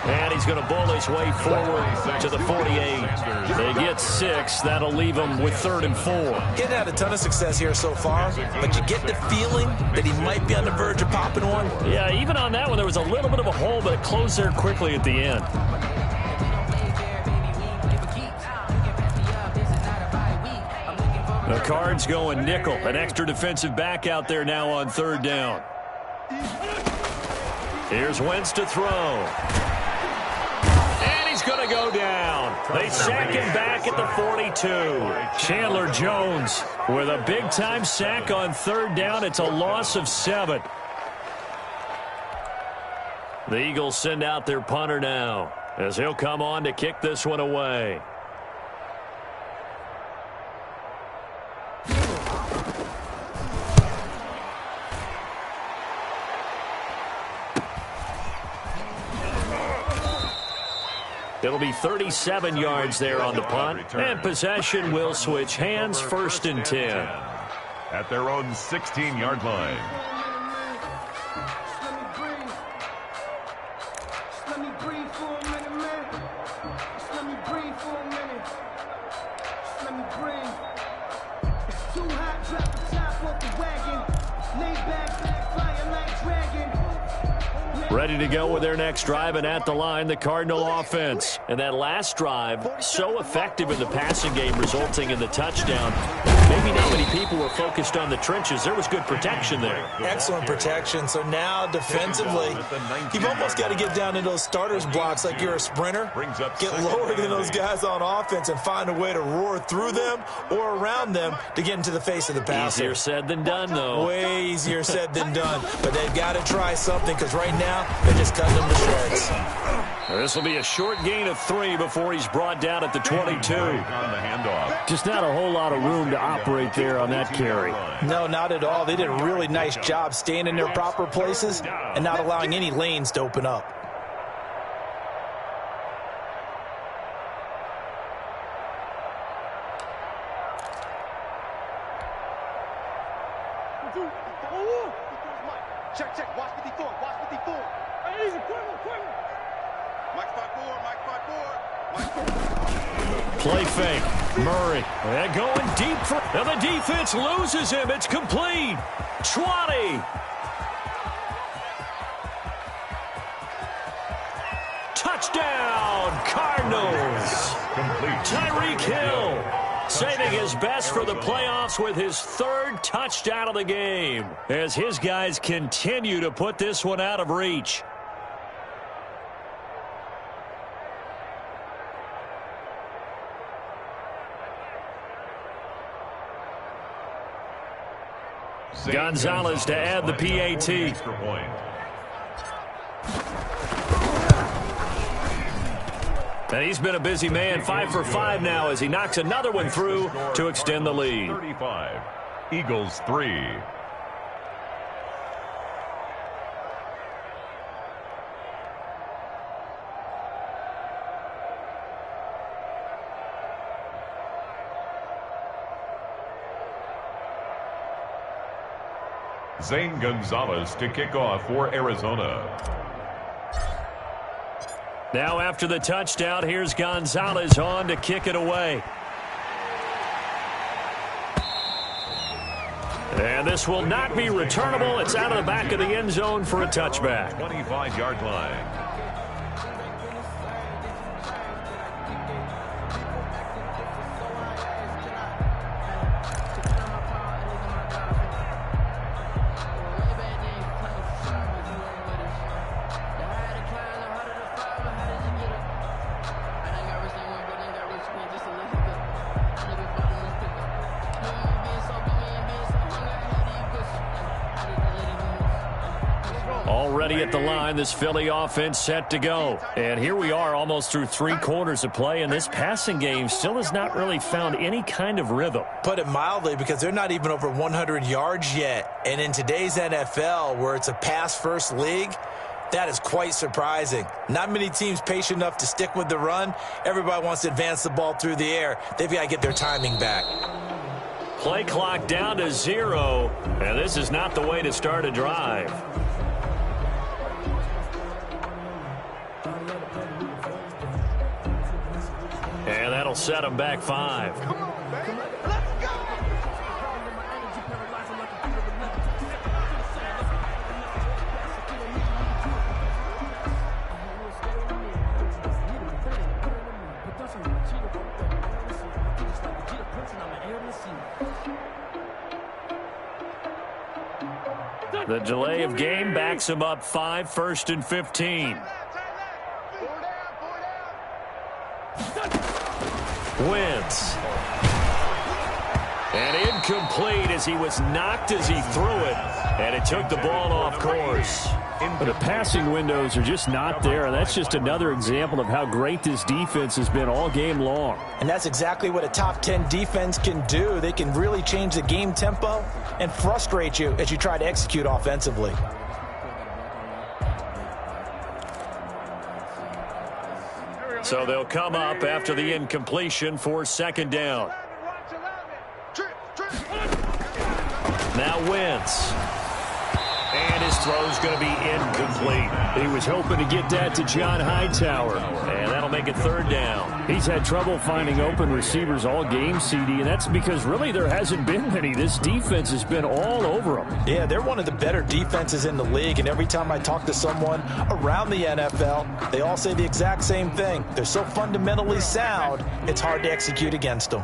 And he's going to bowl his way forward to the 48. They get 6. That'll leave him with 3rd and 4. He hadn't had a ton of success here so far, but you get the feeling that he might be on the verge of popping one. Yeah, even on that one, there was a little bit of a hole, but it closed there quickly at the end. The Cards going nickel. An extra defensive back out there now on 3rd down. Here's Wentz to throw. And he's going to go down. They sack him back at the 42. Chandler Jones with a big-time sack on 3rd down. It's a loss of 7. The Eagles send out their punter now as he'll come on to kick this one away. It'll be 37 yards there on the punt, and possession will switch hands, 1st and 10. At their own 16-yard line. Ready to go with their next drive, and at the line, the Cardinal offense. And that last drive, so effective in the passing game, resulting in the touchdown. Maybe not many people were focused on the trenches. There was good protection there. Excellent protection. So now, defensively, you've almost got to get down in those starters blocks like you're a sprinter. Get lower than those guys on offense and find a way to roar through them or around them to get into the face of the passer. Easier said than done, though. Way easier said than done. But they've got to try something, because right now, they're just cutting them to shreds. This will be a short gain of 3 before he's brought down at the 22. On the handoff. Just not a whole lot of room to operate there on that carry. No, not at all. They did a really nice job staying in their proper places and not allowing any lanes to open up. Check, check. Watch 54. Watch 54. Hey, easy. Quick. Mike 5-4. Play fake. Murray. They're going deep for... Now the defense loses him. It's complete. 20. Touchdown, Cardinals. Tyreek Hill saving his best for the playoffs with his 3rd touchdown of the game as his guys continue to put this one out of reach. Gonzalez to add the PAT. And he's been a busy man, 5 for 5 now as he knocks another one through to extend the lead. 35, Eagles 3. Zane Gonzalez to kick off for Arizona. Now after the touchdown, here's Gonzalez on to kick it away. And this will not be returnable. It's out of the back of the end zone for a touchback. 25-yard line. Already at the line, this Philly offense set to go. And here we are almost through 3 quarters of play, and this passing game still has not really found any kind of rhythm. Put it mildly, because they're not even over 100 yards yet. And in today's NFL, where it's a pass-first league, that is quite surprising. Not many teams patient enough to stick with the run. Everybody wants to advance the ball through the air. They've got to get their timing back. Play clock down to 0, and this is not the way to start a drive. And that'll set them back 5. Come on, baby. Let's go. The delay of game backs him up 5, 1st and 15. Wentz. And incomplete as he was knocked as he threw it. And it took the ball off course. But the passing windows are just not there. And that's just another example of how great this defense has been all game long. And that's exactly what a top 10 defense can do. They can really change the game tempo and frustrate you as you try to execute offensively. So they'll come up after the incompletion for 2nd down. Now Wentz. And his throw's going to be incomplete. He was hoping to get that to John Hightower. And that'll make it 3rd down. He's had trouble finding open receivers all game, CD, and that's because really there hasn't been many. This defense has been all over them. Yeah, they're one of the better defenses in the league, and every time I talk to someone around the NFL, they all say the exact same thing. They're so fundamentally sound, it's hard to execute against them.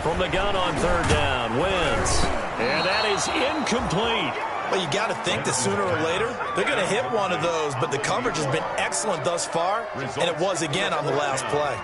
From the gun on 3rd down, Wentz. And that is incomplete. Well, you got to think that sooner or later, they're going to hit one of those, but the coverage has been excellent thus far, and it was again on the last play.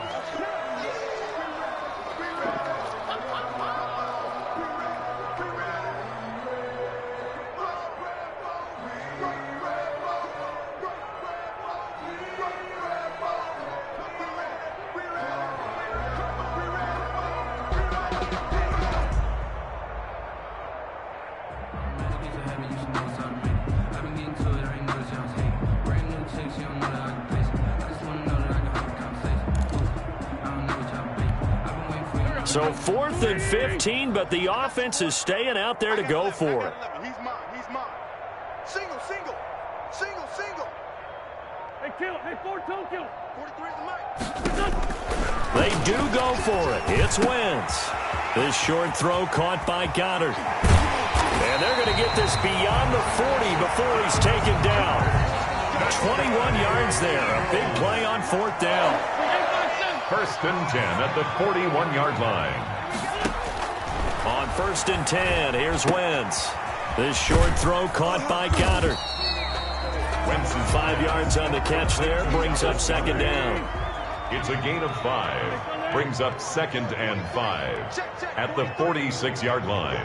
So 4th and 15, but the offense is staying out there to go for it. He's mine. He's mine. Single, single. Single, single. Hey, kill. Hey, 4-2, kill. 43 is the mic. They do go for it. It's Wentz. This short throw caught by Goddard. And they're going to get this beyond the 40 before he's taken down. 21 yards there. A big play on 4th down. 1st and 10 at the 41-yard line. On 1st and 10, here's Wentz. This short throw caught by Goddard. Wentz is 5 yards on the catch there, brings up 2nd down. It's a gain of 5. Brings up 2nd and 5 at the 46-yard line.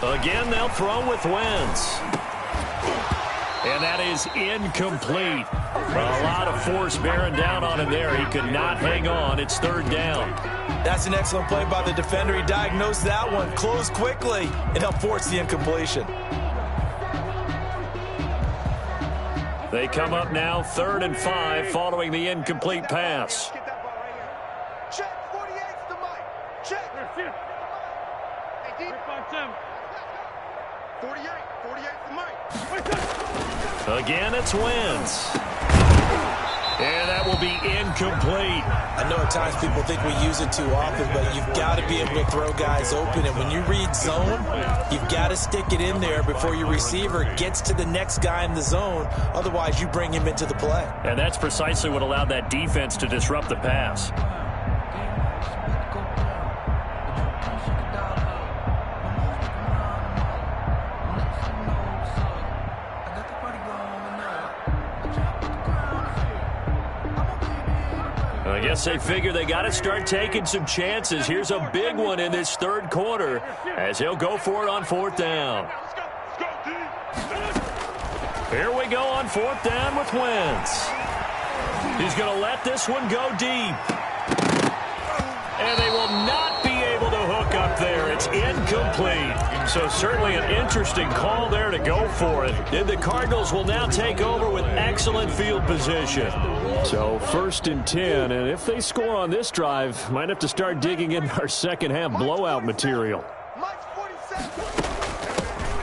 Again, they'll throw with Wentz. And that is incomplete. A lot of force bearing down on him there. He could not hang on. It's 3rd down. That's an excellent play by the defender. He diagnosed that one, closed quickly, and helped force the incompletion. They come up now 3rd and 5 following the incomplete pass. Get that ball right here. Check. 48's the mic. Check. Hey, deep. 48. 48's the mic. Again, it's Wentz. And that will be incomplete. I know at times people think we use it too often, but you've got to be able to throw guys open. And when you read zone, you've got to stick it in there before your receiver gets to the next guy in the zone. Otherwise, you bring him into the play. And that's precisely what allowed that defense to disrupt the pass. I guess they figure they got to start taking some chances. Here's a big one in this 3rd quarter as he'll go for it on 4th down. Here we go on 4th down with Wentz. He's going to let this one go deep. And they will not be able to hook up there. It's It's incomplete. So certainly an interesting call there to go for it. And the Cardinals will now take over with excellent field position. So 1st and 10, and if they score on this drive, might have to start digging in our second half blowout material.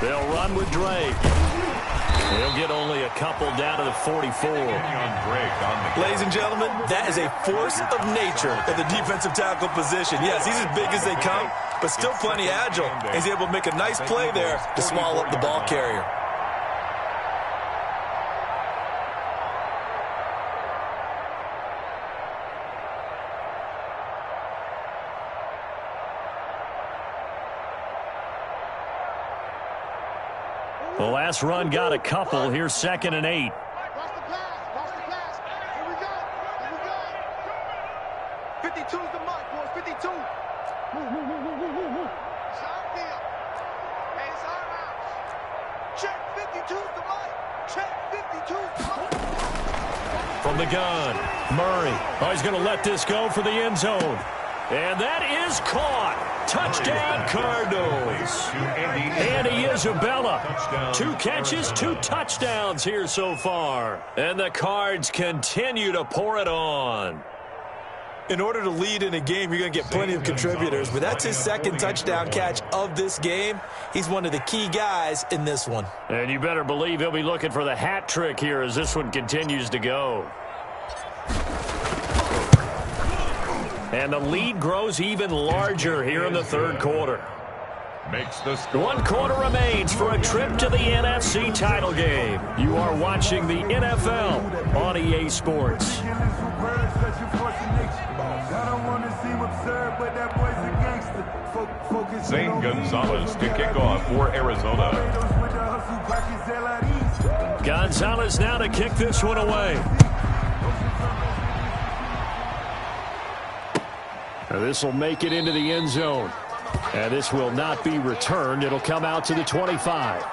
They'll run with Drake. He'll get only a couple down to the 44. Ladies and gentlemen, that is a force of nature at the defensive tackle position. Yes, he's as big as they come, but still plenty agile. He's able to make a nice play there to swallow up the ball carrier. The last run got a couple. Here's 2nd and 8. Watch the pass. Here we go. 52's the mark, boys. 52. Sharp deal. Hey, it's all around. Check 52's the mark. Check 52's the mark. From the gun, Murray. Oh, he's going to let this go for the end zone. And that is caught. Touchdown, Cardinals. Andy Isabella. 2 catches, 2 touchdowns here so far. And the Cards continue to pour it on. In order to lead in a game, you're going to get plenty of contributors, but that's his 2nd touchdown catch of this game. He's one of the key guys in this one. And you better believe he'll be looking for the hat trick here as this one continues to go. And the lead grows even larger here in the 3rd quarter. Makes the score. 1 quarter remains for a trip to the NFC title game. You are watching the NFL on EA Sports. Zane Gonzalez to kick off for Arizona. Gonzalez now to kick this one away. This will make it into the end zone. And this will not be returned. It'll come out to the 25.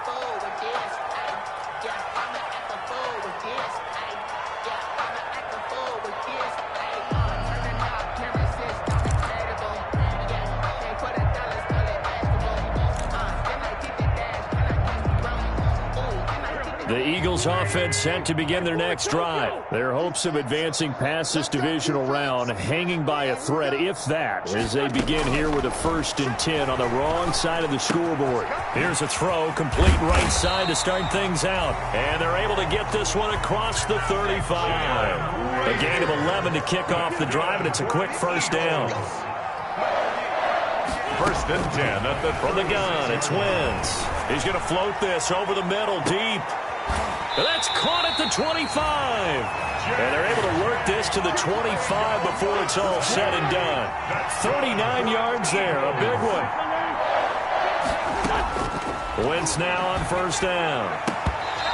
The Eagles offense set to begin their next drive. Their hopes of advancing past this divisional round hanging by a thread, if that, as they begin here with a 1st and 10 on the wrong side of the scoreboard. Here's a throw, complete right side to start things out. And they're able to get this one across the 35. A gain of 11 to kick off the drive, and it's a quick 1st down. 1st and 10 at the from the gun. It's Wentz. He's going to float this over the middle deep. That's caught at the 25. And they're able to work this to the 25 before it's all said and done. 39 yards there, a big one. Wentz now on 1st down.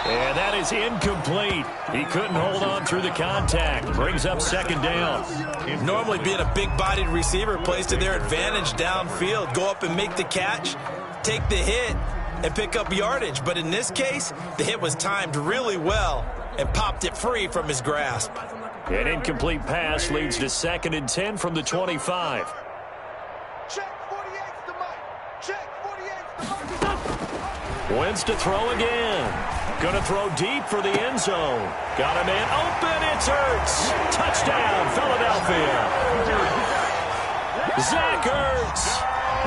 And that is incomplete. He couldn't hold on through the contact. Brings up 2nd down. Normally being a big-bodied receiver plays to their advantage downfield. Go up and make the catch, take the hit, and pick up yardage. But in this case, the hit was timed really well and popped it free from his grasp. An incomplete pass leads to 2nd and 10 from the 25. Check 48's the mark. Check 48's the mark. Wentz to throw again. Going to throw deep for the end zone. Got a man open. It's Ertz. Touchdown, Philadelphia. Zach Ertz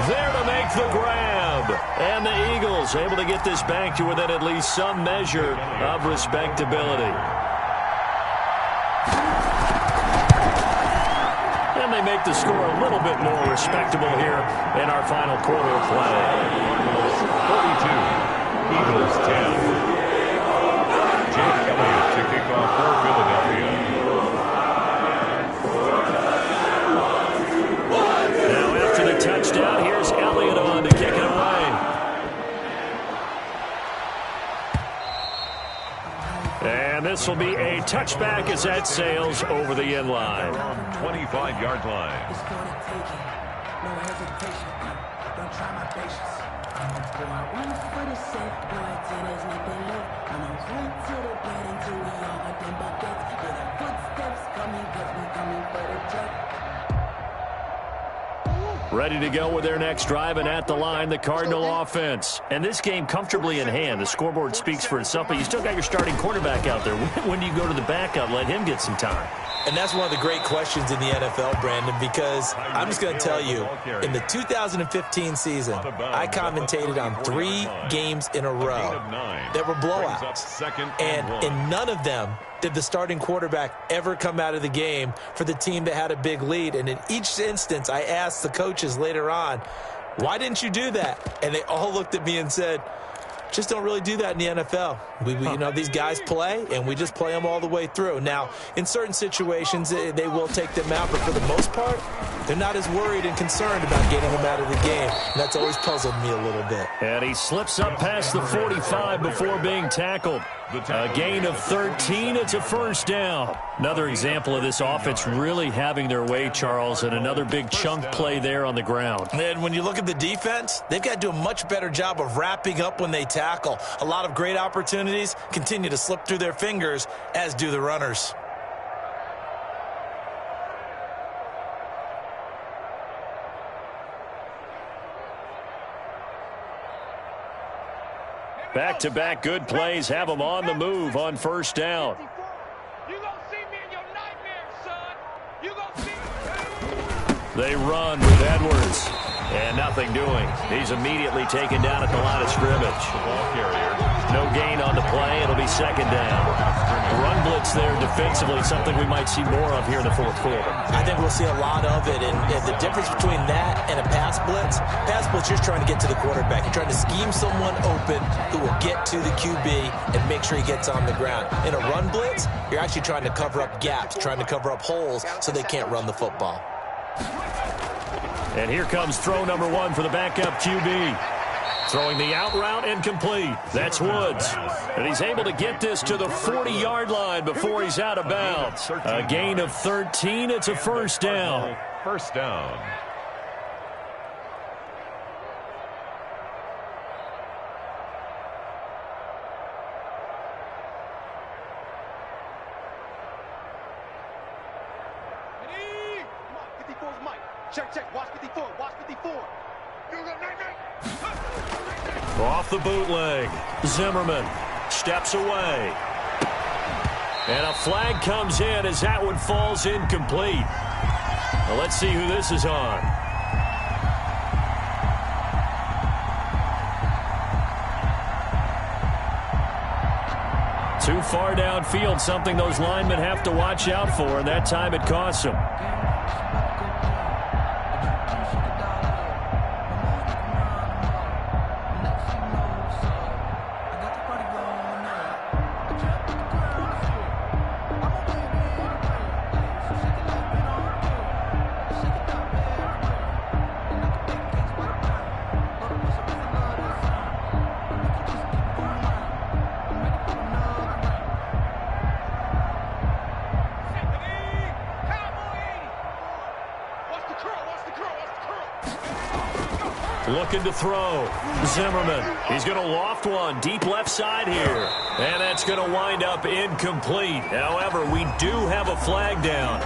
there to make the grab. And the Eagles able to get this back to within at least some measure of respectability. And they make the score a little bit more respectable here in our final quarter of play. 42, Eagles 10. Jake Elliott to kick off for Philadelphia. Now after the touchdown, here's Elliott on to kick it away. And this will be a touchback as that sails over the end line. 25-yard line. No hesitation. Don't try my patience. Boy, I run for the safe, boy, till there's nothing left. I'ma run to the bed until we all got them buckets. Hear the footsteps coming, cause we coming for the truck. Ready to go with their next drive, and at the line, the Cardinal offense. And this game comfortably in hand. The scoreboard speaks for itself, but you still got your starting quarterback out there. When do you go to the backup? Let him get some time. And that's one of the great questions in the NFL, Brandon, because I'm just going to tell you, in the 2015 season, I commentated on 3 games in a row that were blowouts. And in none of them did the starting quarterback ever come out of the game for the team that had a big lead. And in each instance, I asked the coaches later on, why didn't you do that? And they all looked at me and said, just don't really do that in the NFL. You know, these guys play, and we just play them all the way through. Now, in certain situations, they will take them out, but for the most part, they're not as worried and concerned about getting them out of the game. And that's always puzzled me a little bit. And he slips up past the 45 before being tackled. A gain of 13. It's a first down. Another example of this offense really having their way, Charles, and another big chunk play there on the ground. And when you look at the defense, they've got to do a much better job of wrapping up when they tackle. A lot of great opportunities continue to slip through their fingers, as do the runners. Back-to-back good plays have them on the move on first down. You gonna see me in your nightmares, son. You gonna see me. They run with Edwards. And nothing doing. He's immediately taken down at the line of scrimmage. No gain on the play. It'll be second down. Run blitz there defensively, something we might see more of here in the fourth quarter. I think we'll see a lot of it, and the difference between that and a pass blitz, you're trying to get to the quarterback. You're trying to scheme someone open who will get to the QB and make sure he gets on the ground. In a run blitz, you're actually trying to cover up gaps, trying to cover up holes so they can't run the football. And here comes throw number 1 for the backup QB. Throwing the out route and complete. That's Woods. And he's able to get this to the 40-yard line before he's out of bounds. A gain of 13. It's a first down. First down. Check, watch 54, watch 54. Off the bootleg. Zimmerman steps away. And a flag comes in as that one falls incomplete. Well, let's see who this is on. Too far downfield, something those linemen have to watch out for, and that time it costs them. Looking to throw. Zimmerman. He's going to loft one deep left side here. And that's going to wind up incomplete. However, we do have a flag down.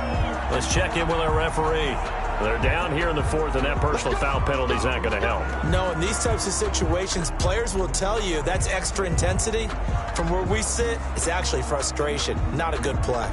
Let's check in with our referee. They're down here in the fourth, and that personal foul penalty is not going to help. No, in these types of situations, players will tell you that's extra intensity. From where we sit, it's actually frustration. Not a good play.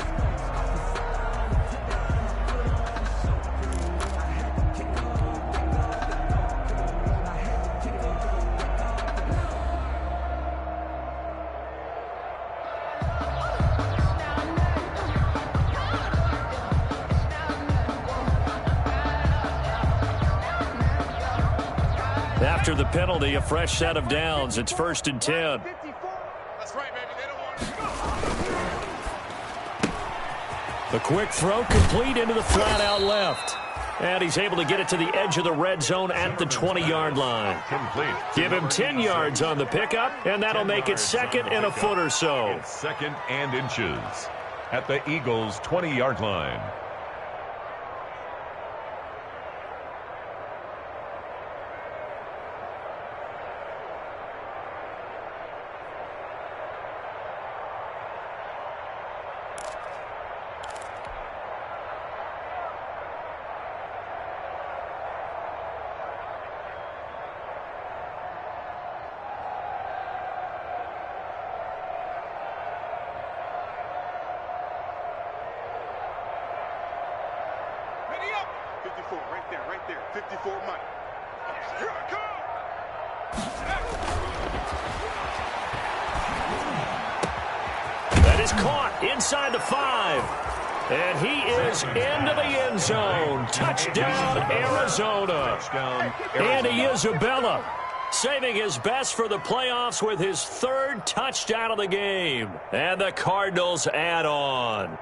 After the penalty, a fresh set of downs. It's 1st and 10. That's right, baby. They don't want to. The quick throw complete into the flat out left. And he's able to get it to the edge of the red zone at the 20-yard line. Complete. Give him 10 yards on the pickup, and that'll make it 2nd and a foot or so. 2nd and inches at the Eagles' 20-yard line. 54, right there. 54 Mike. Here I come! That is caught inside the 5. And he is into the end zone. Touchdown, Arizona. Andy Isabella saving his best for the playoffs with his 3rd touchdown of the game. And the Cardinals add on.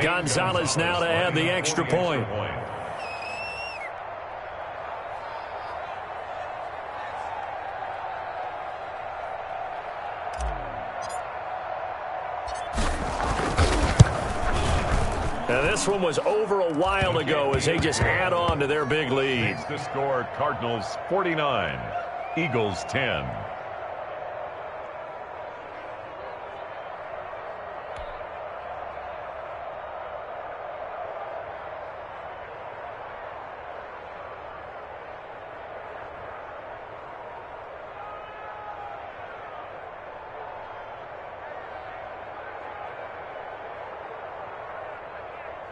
Gonzalez now to add the extra point. Now this one was over a while ago as they just add on to their big lead. The score, Cardinals 49, Eagles 10.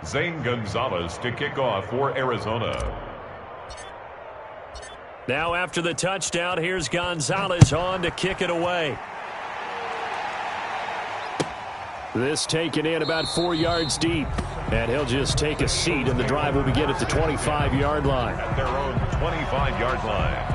Zane Gonzalez to kick off for Arizona. Now after the touchdown, here's Gonzalez on to kick it away. This taken in about 4 yards deep. And he'll just take a seat, and the drive will begin at the 25-yard line. At their own 25-yard line.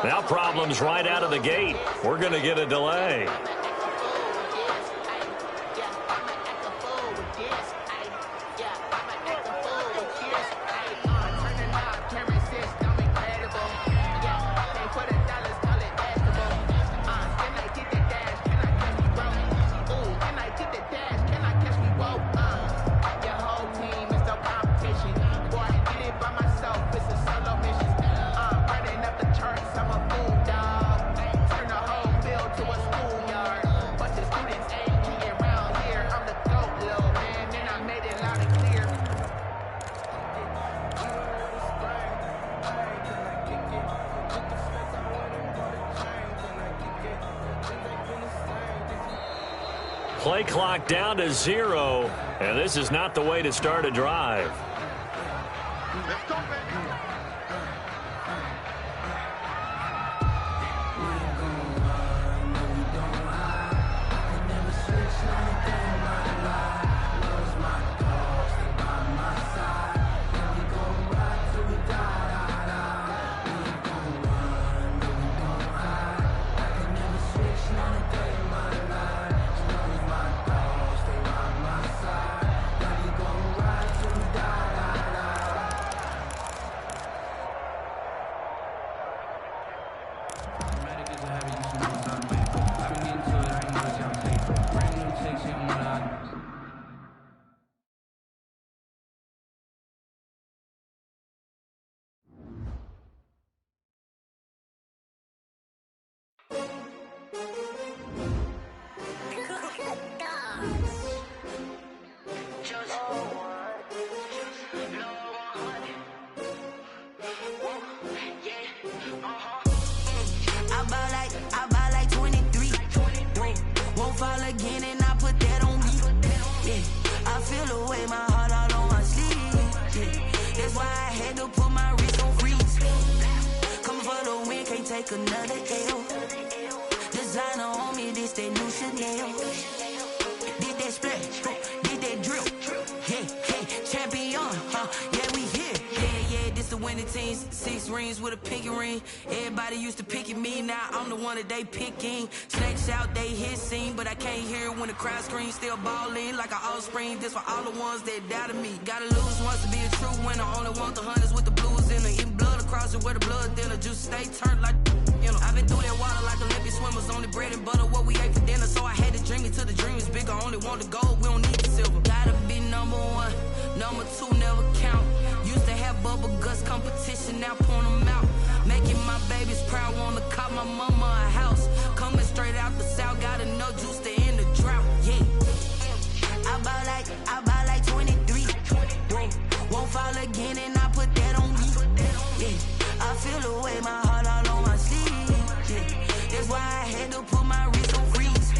Now problems right out of the gate. We're going to get a delay. Play clock down to 0, and this is not the way to start a drive. Let's go, baby. Another L. Designer on me, this that new Chanel. Did that splash, did that drill. Yeah, champion, yeah, we here. Yeah, this the winner. 15, 6 rings with a pinky ring. Everybody used to pick at me, now I'm the one that they picking. Snakes out, they hissing, but I can't hear when the crowd screams. Still balling like an offspring. This for all the ones that doubted me. Gotta lose once to be a true winner. Only want the hunters with the blues in it. Eating blood across it where the blood thinner. Juice stay turned like, you know. I've been through that water like Olympic swimmers. Only bread and butter, what we ate for dinner. So I had to dream it till the dream is bigger. Only want the gold, we don't need the silver. Gotta be number one, number two never count. Used to have bubble guts competition, now point them out. Making my babies proud, wanna cop my mama a house. Coming straight out the south, got enough juice to end the drought, yeah. I buy like 23. Whoa, won't fall again and I put that on me. Yeah, I feel the way, my heart all on my sleeve. Yeah, that's why I had to put my wrist on freeze.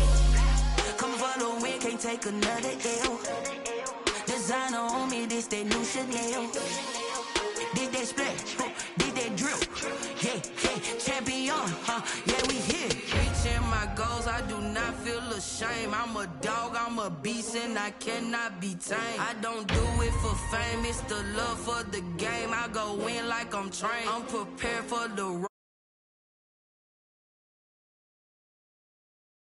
Coming for the win, can't take another L. Designer on me, this that new Chanel. Did that splash, did that drill. Yeah, yeah, champion, yeah, we here. Reaching my goals, I do not feel ashamed. I'm a dog, I'm a beast, and I cannot be tamed. I don't do it for fame, it's the love for the game. I go in like I'm trained. I'm prepared for the